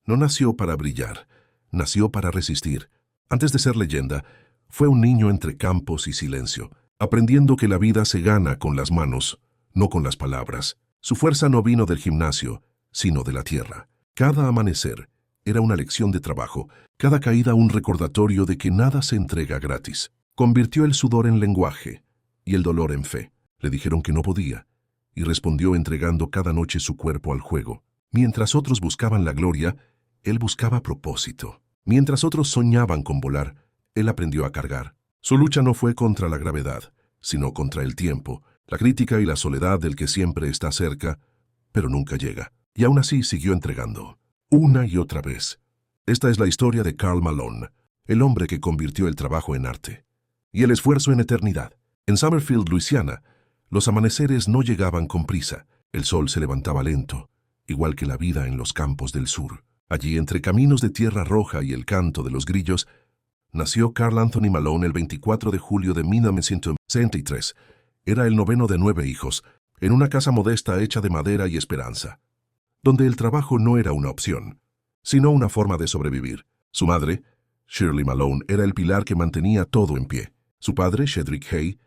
No nació para brillar, nació para resistir. Antes de ser leyenda, fue un niño entre campos y silencio, aprendiendo que la vida se gana con las manos, no con las palabras. Su fuerza no vino del gimnasio, sino de la tierra. Cada amanecer era una lección de trabajo, cada caída un recordatorio de que nada se entrega gratis. Convirtió el sudor en lenguaje y el dolor en fe. Le dijeron que no podía, y respondió entregando cada noche su cuerpo al juego. Mientras otros buscaban la gloria, él buscaba propósito. Mientras otros soñaban con volar, él aprendió a cargar. Su lucha no fue contra la gravedad, sino contra el tiempo, la crítica y la soledad del que siempre está cerca, pero nunca llega. Y aún así siguió entregando, una y otra vez. Esta es la historia de Karl Malone, el hombre que convirtió el trabajo en arte y el esfuerzo en eternidad. En Summerfield, Luisiana, los amaneceres no llegaban con prisa. El sol se levantaba lento, igual que la vida en los campos del sur. Allí, entre caminos de tierra roja y el canto de los grillos, nació Karl Anthony Malone el 24 de julio de 1963. Era el noveno de 9 hijos, en una casa modesta hecha de madera y esperanza, donde el trabajo no era una opción, sino una forma de sobrevivir. Su madre, Shirley Malone, era el pilar que mantenía todo en pie. Su padre, Shedrick Hay,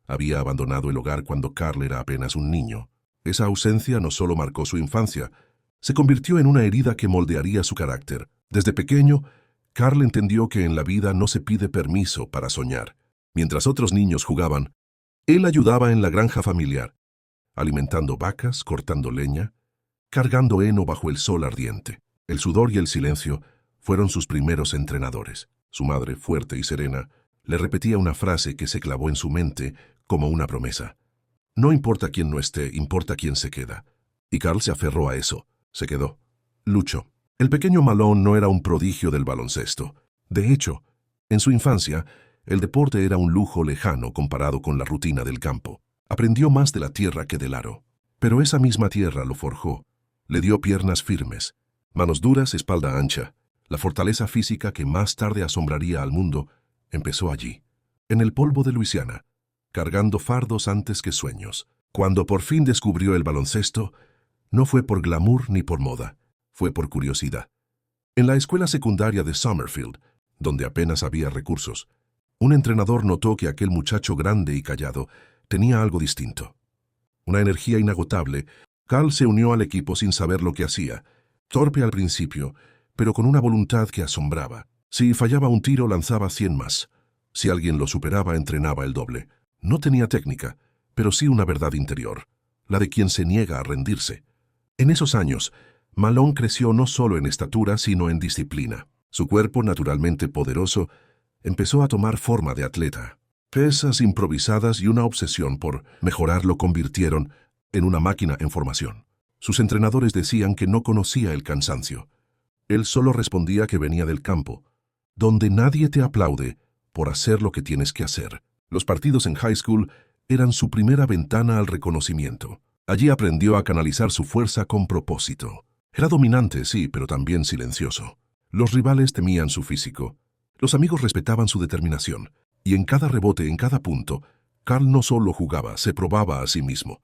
había abandonado el hogar cuando Karl era apenas un niño. Esa ausencia no solo marcó su infancia, se convirtió en una herida que moldearía su carácter. Desde pequeño, Karl entendió que en la vida no se pide permiso para soñar. Mientras otros niños jugaban, él ayudaba en la granja familiar, alimentando vacas, cortando leña, cargando heno bajo el sol ardiente. El sudor y el silencio fueron sus primeros entrenadores. Su madre, fuerte y serena, le repetía una frase que se clavó en su mente como una promesa. No importa quién no esté, importa quién se queda. Y Karl se aferró a eso. Se quedó. Luchó. El pequeño Malone no era un prodigio del baloncesto. De hecho, en su infancia, el deporte era un lujo lejano comparado con la rutina del campo. Aprendió más de la tierra que del aro. Pero esa misma tierra lo forjó. Le dio piernas firmes, manos duras, espalda ancha. La fortaleza física que más tarde asombraría al mundo empezó allí, en el polvo de Luisiana, cargando fardos antes que sueños. Cuando por fin descubrió el baloncesto, no fue por glamour ni por moda, fue por curiosidad. En la escuela secundaria de Summerfield, donde apenas había recursos, un entrenador notó que aquel muchacho grande y callado tenía algo distinto. Una energía inagotable. Karl se unió al equipo sin saber lo que hacía, torpe al principio, pero con una voluntad que asombraba. Si fallaba un tiro, lanzaba 100 más. Si alguien lo superaba, entrenaba el doble. No tenía técnica, pero sí una verdad interior, la de quien se niega a rendirse. En esos años, Malone creció no solo en estatura, sino en disciplina. Su cuerpo, naturalmente poderoso, empezó a tomar forma de atleta. Pesas improvisadas y una obsesión por mejorar lo convirtieron en una máquina en formación. Sus entrenadores decían que no conocía el cansancio. Él solo respondía que venía del campo, donde nadie te aplaude por hacer lo que tienes que hacer. Los partidos en high school eran su primera ventana al reconocimiento. Allí aprendió a canalizar su fuerza con propósito. Era dominante, sí, pero también silencioso. Los rivales temían su físico. Los amigos respetaban su determinación. Y en cada rebote, en cada punto, Karl no solo jugaba, se probaba a sí mismo.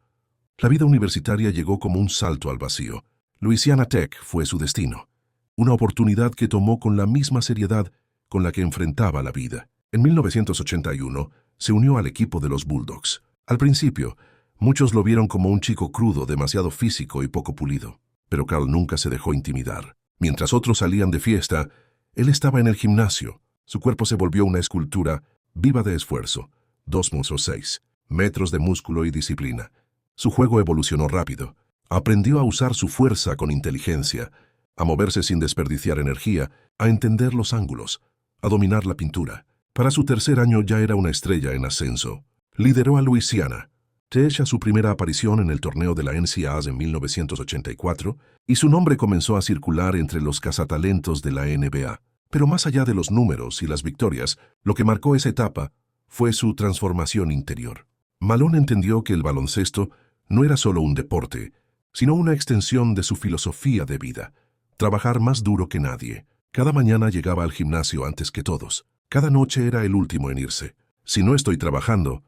La vida universitaria llegó como un salto al vacío. Louisiana Tech fue su destino. Una oportunidad que tomó con la misma seriedad con la que enfrentaba la vida. En 1981 se unió al equipo de los Bulldogs. Al principio, muchos lo vieron como un chico crudo, demasiado físico y poco pulido. Pero Karl nunca se dejó intimidar. Mientras otros salían de fiesta, él estaba en el gimnasio. Su cuerpo se volvió una escultura viva de esfuerzo. 2,6 metros de músculo y disciplina. Su juego evolucionó rápido. Aprendió a usar su fuerza con inteligencia, a moverse sin desperdiciar energía, a entender los ángulos, a dominar la pintura. Para su tercer año ya era una estrella en ascenso. Lideró a Louisiana Tech a su primera aparición en el torneo de la NCAA en 1984, y su nombre comenzó a circular entre los cazatalentos de la NBA. Pero más allá de los números y las victorias, lo que marcó esa etapa fue su transformación interior. Malone entendió que el baloncesto no era solo un deporte, sino una extensión de su filosofía de vida. Trabajar más duro que nadie. Cada mañana llegaba al gimnasio antes que todos. Cada noche era el último en irse. Si no estoy trabajando,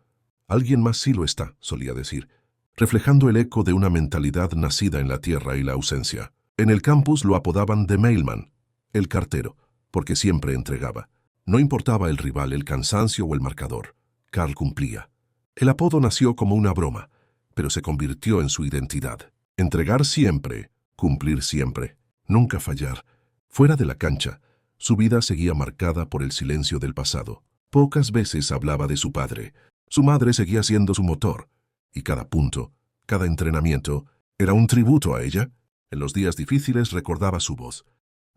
alguien más sí lo está, solía decir, reflejando el eco de una mentalidad nacida en la tierra y la ausencia. En el campus lo apodaban The Mailman, el cartero, porque siempre entregaba. No importaba el rival, el cansancio o el marcador. Carl cumplía. El apodo nació como una broma, pero se convirtió en su identidad. Entregar siempre, cumplir siempre, nunca fallar. Fuera de la cancha, su vida seguía marcada por el silencio del pasado. Pocas veces hablaba de su padre. Su madre seguía siendo su motor, y cada punto, cada entrenamiento, era un tributo a ella. En los días difíciles recordaba su voz.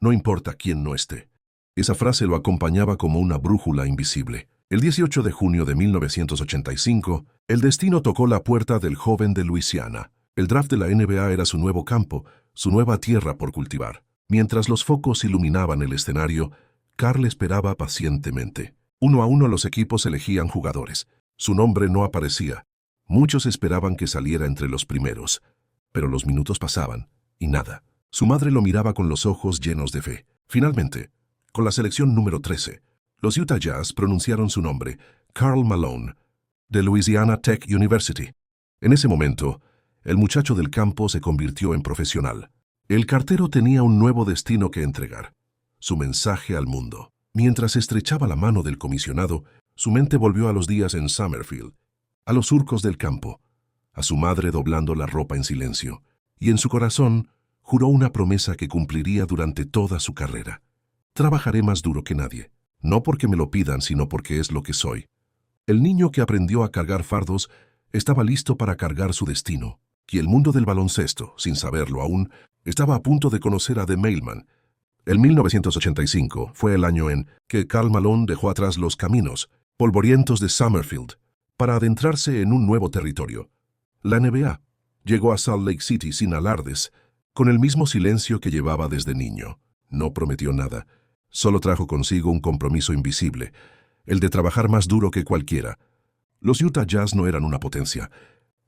No importa quién no esté. Esa frase lo acompañaba como una brújula invisible. El 18 de junio de 1985, el destino tocó la puerta del joven de Luisiana. El draft de la NBA era su nuevo campo, su nueva tierra por cultivar. Mientras los focos iluminaban el escenario, Carl esperaba pacientemente. Uno a uno los equipos elegían jugadores. Su nombre no aparecía. Muchos esperaban que saliera entre los primeros. Pero los minutos pasaban, y nada. Su madre lo miraba con los ojos llenos de fe. Finalmente, con la selección número 13, los Utah Jazz pronunciaron su nombre, Karl Malone, de Louisiana Tech University. En ese momento, el muchacho del campo se convirtió en profesional. El cartero tenía un nuevo destino que entregar, su mensaje al mundo. Mientras estrechaba la mano del comisionado, su mente volvió a los días en Summerfield, a los surcos del campo, a su madre doblando la ropa en silencio, y en su corazón juró una promesa que cumpliría durante toda su carrera. Trabajaré más duro que nadie, no porque me lo pidan, sino porque es lo que soy. El niño que aprendió a cargar fardos estaba listo para cargar su destino, y el mundo del baloncesto, sin saberlo aún, estaba a punto de conocer a The Mailman. El 1985 fue el año en que Karl Malone dejó atrás los caminos polvorientos de Summerfield para adentrarse en un nuevo territorio. La NBA llegó a Salt Lake City sin alardes, con el mismo silencio que llevaba desde niño. No prometió nada, solo trajo consigo un compromiso invisible, el de trabajar más duro que cualquiera. Los Utah Jazz no eran una potencia,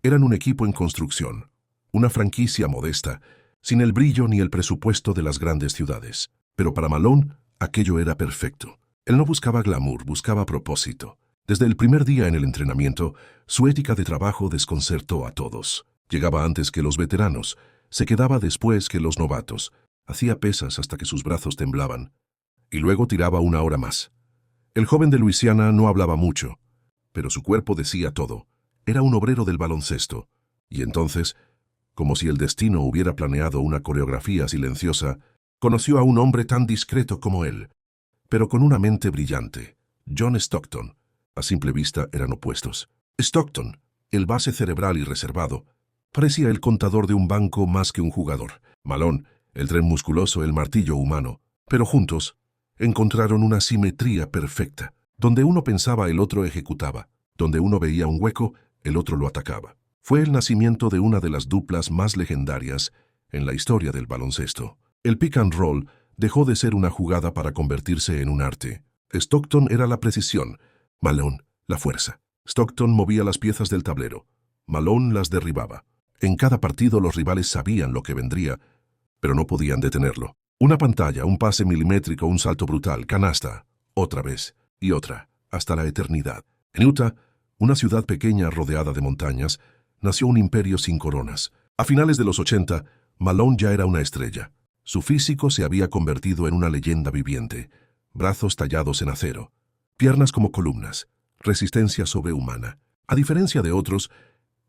eran un equipo en construcción, una franquicia modesta, sin el brillo ni el presupuesto de las grandes ciudades. Pero para Malone, aquello era perfecto. Él no buscaba glamour, buscaba propósito. Desde el primer día en el entrenamiento, su ética de trabajo desconcertó a todos. Llegaba antes que los veteranos, se quedaba después que los novatos, hacía pesas hasta que sus brazos temblaban, y luego tiraba una hora más. El joven de Luisiana no hablaba mucho, pero su cuerpo decía todo. Era un obrero del baloncesto, y entonces, como si el destino hubiera planeado una coreografía silenciosa, conoció a un hombre tan discreto como él, pero con una mente brillante, John Stockton. A simple vista eran opuestos. Stockton, el base cerebral y reservado, parecía el contador de un banco más que un jugador. Malone, el tren musculoso, el martillo humano. Pero juntos encontraron una simetría perfecta. Donde uno pensaba, el otro ejecutaba. Donde uno veía un hueco, el otro lo atacaba. Fue el nacimiento de una de las duplas más legendarias en la historia del baloncesto. El pick and roll dejó de ser una jugada para convertirse en un arte. Stockton era la precisión, Malone la fuerza. Stockton movía las piezas del tablero, Malone las derribaba. En cada partido los rivales sabían lo que vendría, pero no podían detenerlo. Una pantalla, un pase milimétrico, un salto brutal, canasta, otra vez y otra, hasta la eternidad. En Utah, una ciudad pequeña rodeada de montañas, nació un imperio sin coronas. A finales de los 80, Malone ya era una estrella. Su físico se había convertido en una leyenda viviente. Brazos tallados en acero, piernas como columnas, resistencia sobrehumana. A diferencia de otros,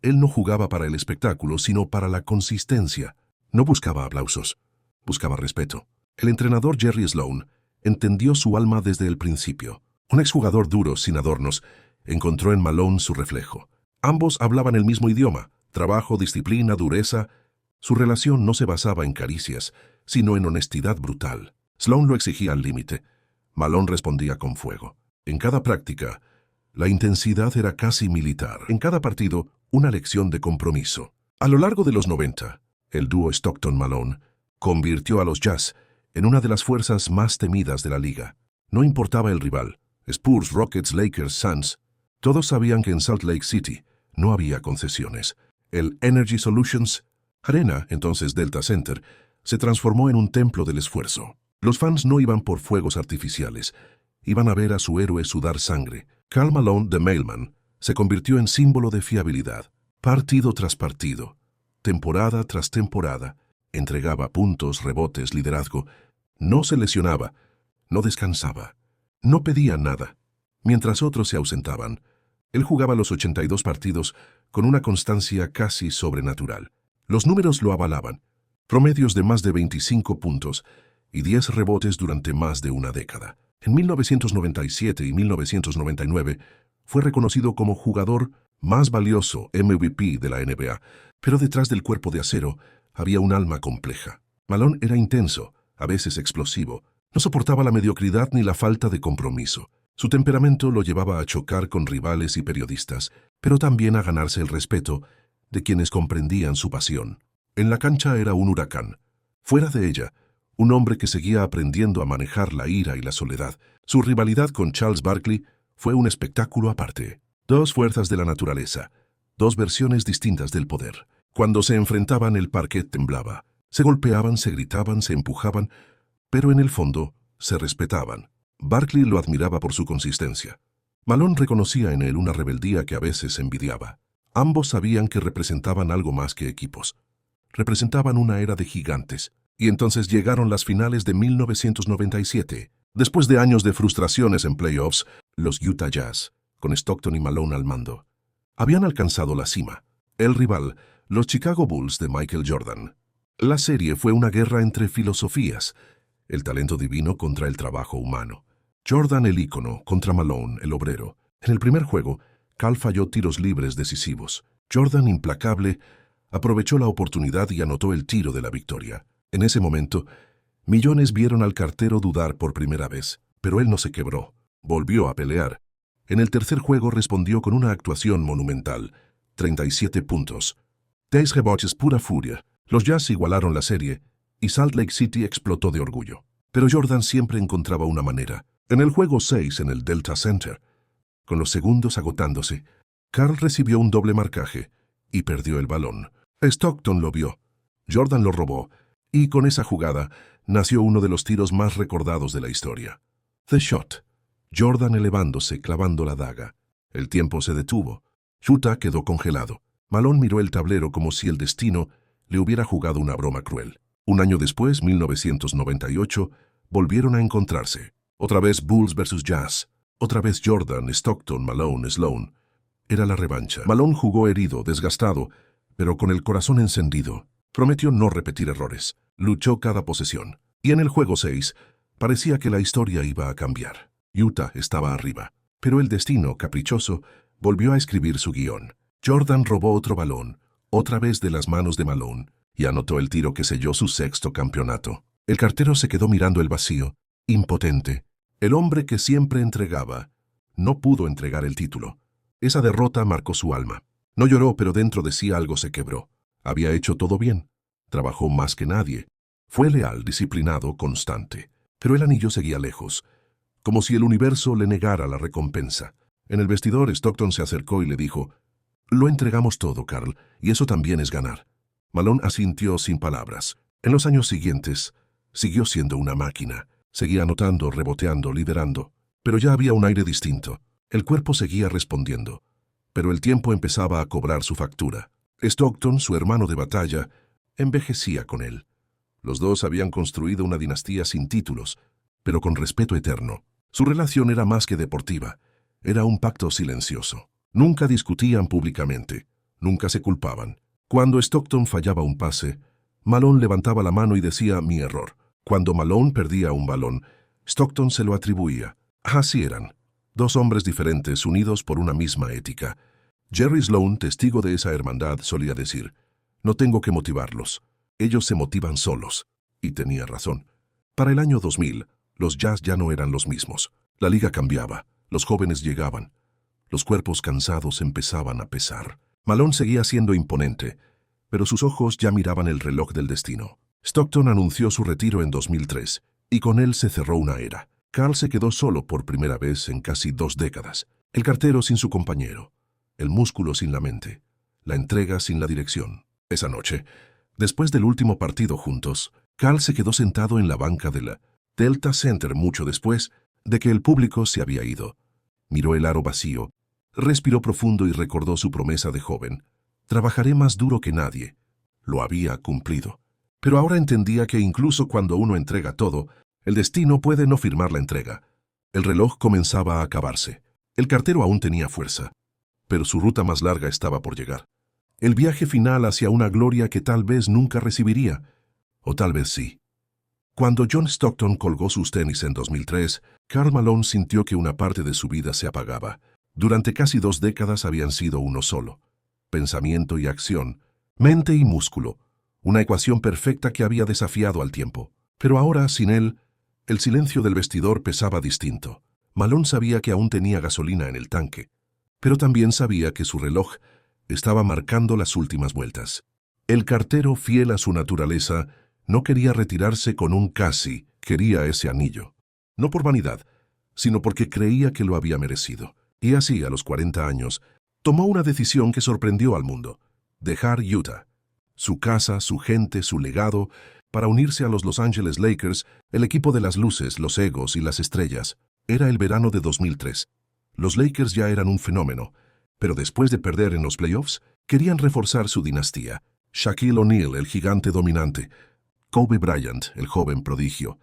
él no jugaba para el espectáculo, sino para la consistencia. No buscaba aplausos, buscaba respeto. El entrenador Jerry Sloan entendió su alma desde el principio. Un exjugador duro, sin adornos, encontró en Malone su reflejo. Ambos hablaban el mismo idioma, trabajo, disciplina, dureza. Su relación no se basaba en caricias, sino en honestidad brutal. Sloan lo exigía al límite. Malone respondía con fuego. En cada práctica, la intensidad era casi militar. En cada partido, una lección de compromiso. A lo largo de los 90, el dúo Stockton-Malone convirtió a los Jazz en una de las fuerzas más temidas de la liga. No importaba el rival, Spurs, Rockets, Lakers, Suns. Todos sabían que en Salt Lake City no había concesiones. El Energy Solutions Arena, entonces Delta Center, se transformó en un templo del esfuerzo. Los fans no iban por fuegos artificiales, iban a ver a su héroe sudar sangre. Karl Malone, The Mailman, se convirtió en símbolo de fiabilidad. Partido tras partido, temporada tras temporada, Entregaba puntos, rebotes, liderazgo. No se lesionaba, no descansaba, no pedía nada. Mientras otros se ausentaban, él jugaba los 82 partidos con una constancia casi sobrenatural. Los números lo avalaban. Promedios de más de 25 puntos y 10 rebotes durante más de una década. En 1997 y 1999 fue reconocido como jugador más valioso MVP de la NBA, pero detrás del cuerpo de acero había un alma compleja. Malone era intenso, a veces explosivo, no soportaba la mediocridad ni la falta de compromiso. Su temperamento lo llevaba a chocar con rivales y periodistas, pero también a ganarse el respeto de quienes comprendían su pasión. En la cancha era un huracán. Fuera de ella, un hombre que seguía aprendiendo a manejar la ira y la soledad. Su rivalidad con Charles Barkley fue un espectáculo aparte. Dos fuerzas de la naturaleza, dos versiones distintas del poder. Cuando se enfrentaban, el parquet temblaba. Se golpeaban, se gritaban, se empujaban, pero en el fondo se respetaban. Barkley lo admiraba por su consistencia. Malone reconocía en él una rebeldía que a veces envidiaba. Ambos sabían que representaban algo más que equipos. Representaban una era de gigantes. Y entonces llegaron las finales de 1997. Después de años de frustraciones en playoffs, los Utah Jazz, con Stockton y Malone al mando, habían alcanzado la cima. El rival, los Chicago Bulls de Michael Jordan. La serie fue una guerra entre filosofías, el talento divino contra el trabajo humano. Jordan, el ícono, contra Malone, el obrero. En el primer juego, Karl falló tiros libres decisivos. Jordan, implacable, aprovechó la oportunidad y anotó el tiro de la victoria. En ese momento, millones vieron al cartero dudar por primera vez, pero él no se quebró. Volvió a pelear. En el tercer juego respondió con una actuación monumental. 37 puntos. 10 rebotes, pura furia. Los Jazz igualaron la serie y Salt Lake City explotó de orgullo. Pero Jordan siempre encontraba una manera. En el juego 6 en el Delta Center, con los segundos agotándose, Karl recibió un doble marcaje y perdió el balón. Stockton lo vio. Jordan lo robó. Y con esa jugada nació uno de los tiros más recordados de la historia. The Shot. Jordan elevándose, clavando la daga. El tiempo se detuvo. Utah quedó congelado. Malone miró el tablero como si el destino le hubiera jugado una broma cruel. Un año después, 1998, volvieron a encontrarse. Otra vez Bulls versus Jazz. Otra vez Jordan, Stockton, Malone, Sloan. Era la revancha. Malone jugó herido, desgastado, pero con el corazón encendido. Prometió no repetir errores. Luchó cada posesión. Y en el juego 6, parecía que la historia iba a cambiar. Utah estaba arriba. Pero el destino, caprichoso, volvió a escribir su guión. Jordan robó otro balón, otra vez de las manos de Malone, y anotó el tiro que selló su sexto campeonato. El cartero se quedó mirando el vacío, impotente. El hombre que siempre entregaba no pudo entregar el título. Esa derrota marcó su alma. No lloró, pero dentro de sí algo se quebró. Había hecho todo bien. Trabajó más que nadie. Fue leal, disciplinado, constante. Pero el anillo seguía lejos, como si el universo le negara la recompensa. En el vestidor, Stockton se acercó y le dijo: «Lo entregamos todo, Karl, y eso también es ganar». Malone asintió sin palabras. En los años siguientes, siguió siendo una máquina. Seguía anotando, reboteando, liderando. Pero ya había un aire distinto. El cuerpo seguía respondiendo. Pero el tiempo empezaba a cobrar su factura. Stockton, su hermano de batalla, envejecía con él. Los dos habían construido una dinastía sin títulos, pero con respeto eterno. Su relación era más que deportiva. Era un pacto silencioso. Nunca discutían públicamente. Nunca se culpaban. Cuando Stockton fallaba un pase, Malone levantaba la mano y decía: «Mi error». Cuando Malone perdía un balón, Stockton se lo atribuía. Así eran. Dos hombres diferentes unidos por una misma ética. Jerry Sloan, testigo de esa hermandad, solía decir: «No tengo que motivarlos. Ellos se motivan solos». Y tenía razón. Para el año 2000, los Jazz ya no eran los mismos. La liga cambiaba. Los jóvenes llegaban. Los cuerpos cansados empezaban a pesar. Malone seguía siendo imponente, pero sus ojos ya miraban el reloj del destino. Stockton anunció su retiro en 2003, y con él se cerró una era. Karl se quedó solo por primera vez en casi 2 décadas. El cartero sin su compañero. El músculo sin la mente. La entrega sin la dirección. Esa noche, después del último partido juntos, Karl se quedó sentado en la banca de la Delta Center mucho después de que el público se había ido. Miró el aro vacío, respiró profundo y recordó su promesa de joven. «Trabajaré más duro que nadie». Lo había cumplido. Pero ahora entendía que incluso cuando uno entrega todo, el destino puede no firmar la entrega. El reloj comenzaba a acabarse. El cartero aún tenía fuerza, pero su ruta más larga estaba por llegar. El viaje final hacia una gloria que tal vez nunca recibiría, o tal vez sí. Cuando John Stockton colgó sus tenis en 2003, Karl Malone sintió que una parte de su vida se apagaba. Durante casi 2 décadas habían sido uno solo. Pensamiento y acción, mente y músculo, una ecuación perfecta que había desafiado al tiempo. Pero ahora, sin él, el silencio del vestidor pesaba distinto. Malone sabía que aún tenía gasolina en el tanque, pero también sabía que su reloj estaba marcando las últimas vueltas. El cartero, fiel a su naturaleza, no quería retirarse con un casi, quería ese anillo. No por vanidad, sino porque creía que lo había merecido. Y así, a los 40 años, tomó una decisión que sorprendió al mundo: dejar Utah. Su casa, su gente, su legado, para unirse a los Los Angeles Lakers, el equipo de las luces, los egos y las estrellas. Era el verano de 2003. Los Lakers ya eran un fenómeno, pero después de perder en los playoffs, querían reforzar su dinastía. Shaquille O'Neal, el gigante dominante, Kobe Bryant, el joven prodigio,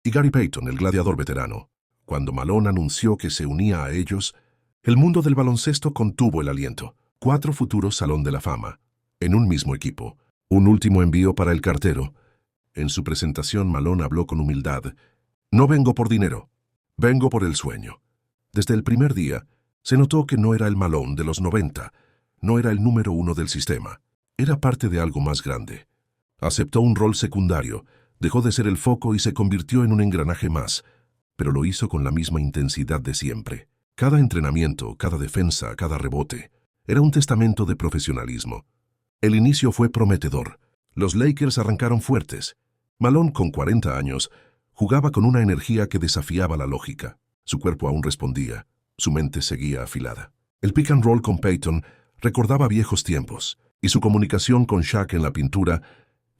y Gary Payton, el gladiador veterano. Cuando Malone anunció que se unía a ellos, el mundo del baloncesto contuvo el aliento. 4 futuros Salón de la Fama, en un mismo equipo. Un último envío para el cartero. En su presentación, Malone habló con humildad. No vengo por dinero, vengo por el sueño. Desde el primer día, se notó que no era el Malone de los 90, no era el número 1 del sistema. Era parte de algo más grande. Aceptó un rol secundario, dejó de ser el foco y se convirtió en un engranaje más, pero lo hizo con la misma intensidad de siempre. Cada entrenamiento, cada defensa, cada rebote, era un testamento de profesionalismo. El inicio fue prometedor. Los Lakers arrancaron fuertes. Malone, con 40 años, jugaba con una energía que desafiaba la lógica. Su cuerpo aún respondía, su mente seguía afilada. El pick and roll con Payton recordaba viejos tiempos, y su comunicación con Shaq en la pintura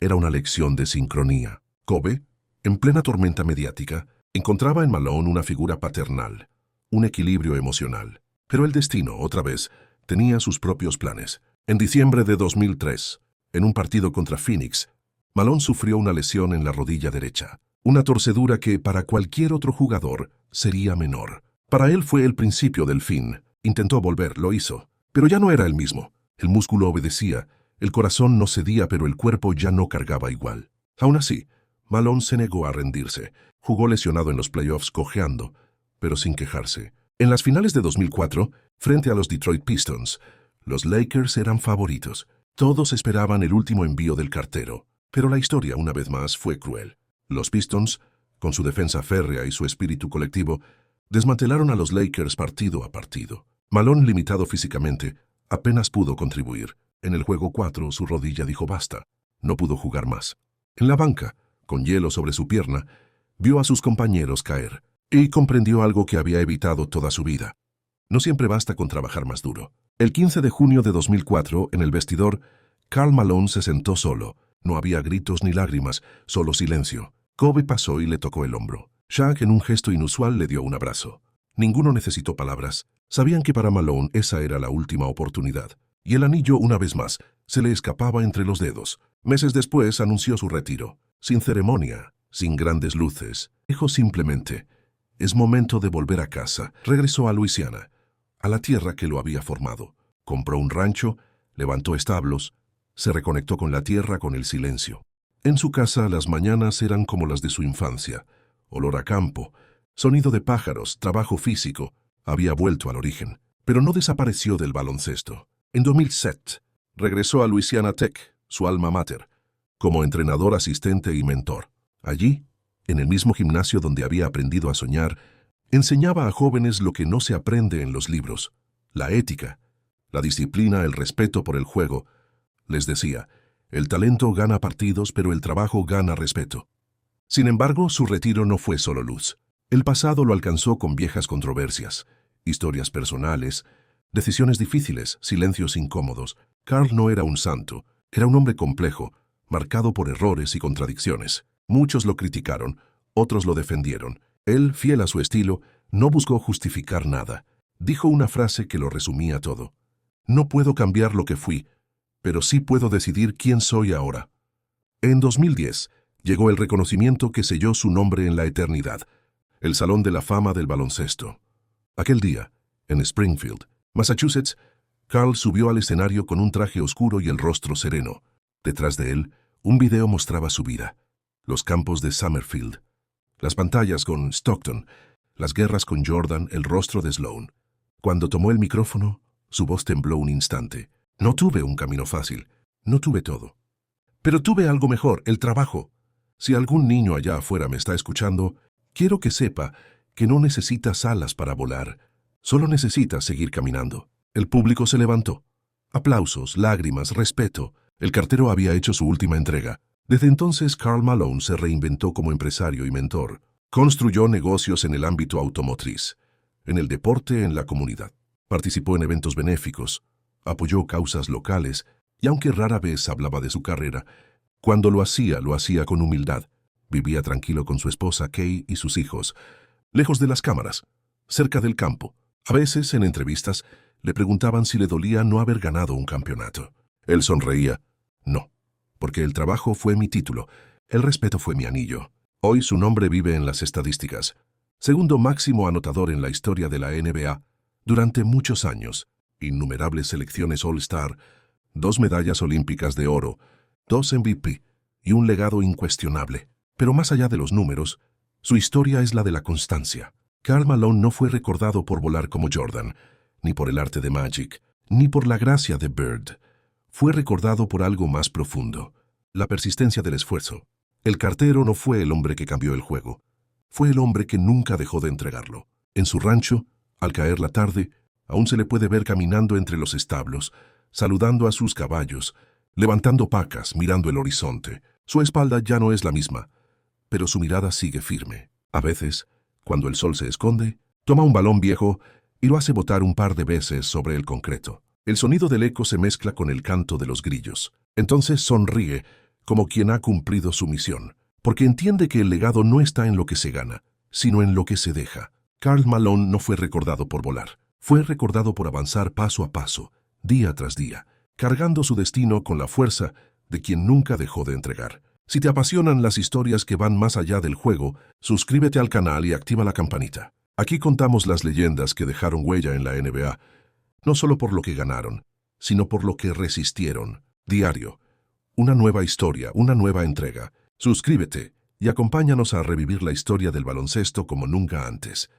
era una lección de sincronía. Kobe, en plena tormenta mediática, encontraba en Malone una figura paternal, un equilibrio emocional. Pero el destino, otra vez, tenía sus propios planes. En diciembre de 2003, en un partido contra Phoenix, Malone sufrió una lesión en la rodilla derecha, una torcedura que para cualquier otro jugador sería menor. Para él fue el principio del fin. Intentó volver, lo hizo, pero ya no era el mismo. El músculo obedecía, el corazón no cedía, pero el cuerpo ya no cargaba igual. Aún así, Malone se negó a rendirse. Jugó lesionado en los playoffs cojeando, pero sin quejarse. En las finales de 2004, frente a los Detroit Pistons, los Lakers eran favoritos. Todos esperaban el último envío del cartero, pero la historia, una vez más, fue cruel. Los Pistons, con su defensa férrea y su espíritu colectivo, desmantelaron a los Lakers partido a partido. Malone, limitado físicamente, apenas pudo contribuir. En el juego 4, su rodilla dijo basta. No pudo jugar más. En la banca, con hielo sobre su pierna, vio a sus compañeros caer y comprendió algo que había evitado toda su vida. No siempre basta con trabajar más duro. El 15 de junio de 2004, en el vestidor, Karl Malone se sentó solo. No había gritos ni lágrimas, solo silencio. Kobe pasó y le tocó el hombro. Shaq, en un gesto inusual, le dio un abrazo. Ninguno necesitó palabras. Sabían que para Malone esa era la última oportunidad. Y el anillo, una vez más, se le escapaba entre los dedos. Meses después anunció su retiro. Sin ceremonia, sin grandes luces. Dijo simplemente: es momento de volver a casa. Regresó a Luisiana, a la tierra que lo había formado. Compró un rancho, levantó establos, se reconectó con la tierra, con el silencio. En su casa las mañanas eran como las de su infancia. Olor a campo, sonido de pájaros, trabajo físico. Había vuelto al origen, pero no desapareció del baloncesto. En 2007, regresó a Louisiana Tech, su alma mater, como entrenador asistente y mentor. Allí, en el mismo gimnasio donde había aprendido a soñar, enseñaba a jóvenes lo que no se aprende en los libros: la ética, la disciplina, el respeto por el juego. Les decía, el talento gana partidos, pero el trabajo gana respeto. Sin embargo, su retiro no fue solo luz. El pasado lo alcanzó con viejas controversias, historias personales, decisiones difíciles, silencios incómodos. Karl no era un santo, era un hombre complejo, marcado por errores y contradicciones. Muchos lo criticaron, otros lo defendieron. Él, fiel a su estilo, no buscó justificar nada. Dijo una frase que lo resumía todo: no puedo cambiar lo que fui, pero sí puedo decidir quién soy ahora. En 2010, llegó el reconocimiento que selló su nombre en la eternidad, el Salón de la Fama del Baloncesto. Aquel día, en Springfield, Massachusetts, Karl subió al escenario con un traje oscuro y el rostro sereno. Detrás de él, un video mostraba su vida, los campos de Summerfield, las pantallas con Stockton, las guerras con Jordan, el rostro de Sloan. Cuando tomó el micrófono, su voz tembló un instante. No tuve un camino fácil, no tuve todo. Pero tuve algo mejor, el trabajo. Si algún niño allá afuera me está escuchando, quiero que sepa que no necesitas alas para volar, solo necesitas seguir caminando. El público se levantó. Aplausos, lágrimas, respeto. El cartero había hecho su última entrega. Desde entonces, Karl Malone se reinventó como empresario y mentor. Construyó negocios en el ámbito automotriz, en el deporte, en la comunidad. Participó en eventos benéficos, apoyó causas locales y aunque rara vez hablaba de su carrera, cuando lo hacía con humildad. Vivía tranquilo con su esposa Kay y sus hijos, lejos de las cámaras, cerca del campo. A veces, en entrevistas, le preguntaban si le dolía no haber ganado un campeonato. Él sonreía. No, porque el trabajo fue mi título, el respeto fue mi anillo. Hoy su nombre vive en las estadísticas. Segundo máximo anotador en la historia de la NBA, durante muchos años, innumerables selecciones All-Star, 2 medallas olímpicas de oro, 2 MVP y un legado incuestionable. Pero más allá de los números, su historia es la de la constancia. Karl Malone no fue recordado por volar como Jordan, ni por el arte de Magic, ni por la gracia de Bird. Fue recordado por algo más profundo, la persistencia del esfuerzo. El cartero no fue el hombre que cambió el juego, fue el hombre que nunca dejó de entregarlo. En su rancho, al caer la tarde, aún se le puede ver caminando entre los establos, saludando a sus caballos, levantando pacas, mirando el horizonte. Su espalda ya no es la misma, pero su mirada sigue firme. A veces, cuando el sol se esconde, toma un balón viejo y lo hace botar un par de veces sobre el concreto. El sonido del eco se mezcla con el canto de los grillos. Entonces sonríe, como quien ha cumplido su misión, porque entiende que el legado no está en lo que se gana, sino en lo que se deja. Karl Malone no fue recordado por volar, fue recordado por avanzar paso a paso, día tras día, cargando su destino con la fuerza de quien nunca dejó de entregar. Si te apasionan las historias que van más allá del juego, suscríbete al canal y activa la campanita. Aquí contamos las leyendas que dejaron huella en la NBA, no solo por lo que ganaron, sino por lo que resistieron. Diario, una nueva historia, una nueva entrega. Suscríbete y acompáñanos a revivir la historia del baloncesto como nunca antes.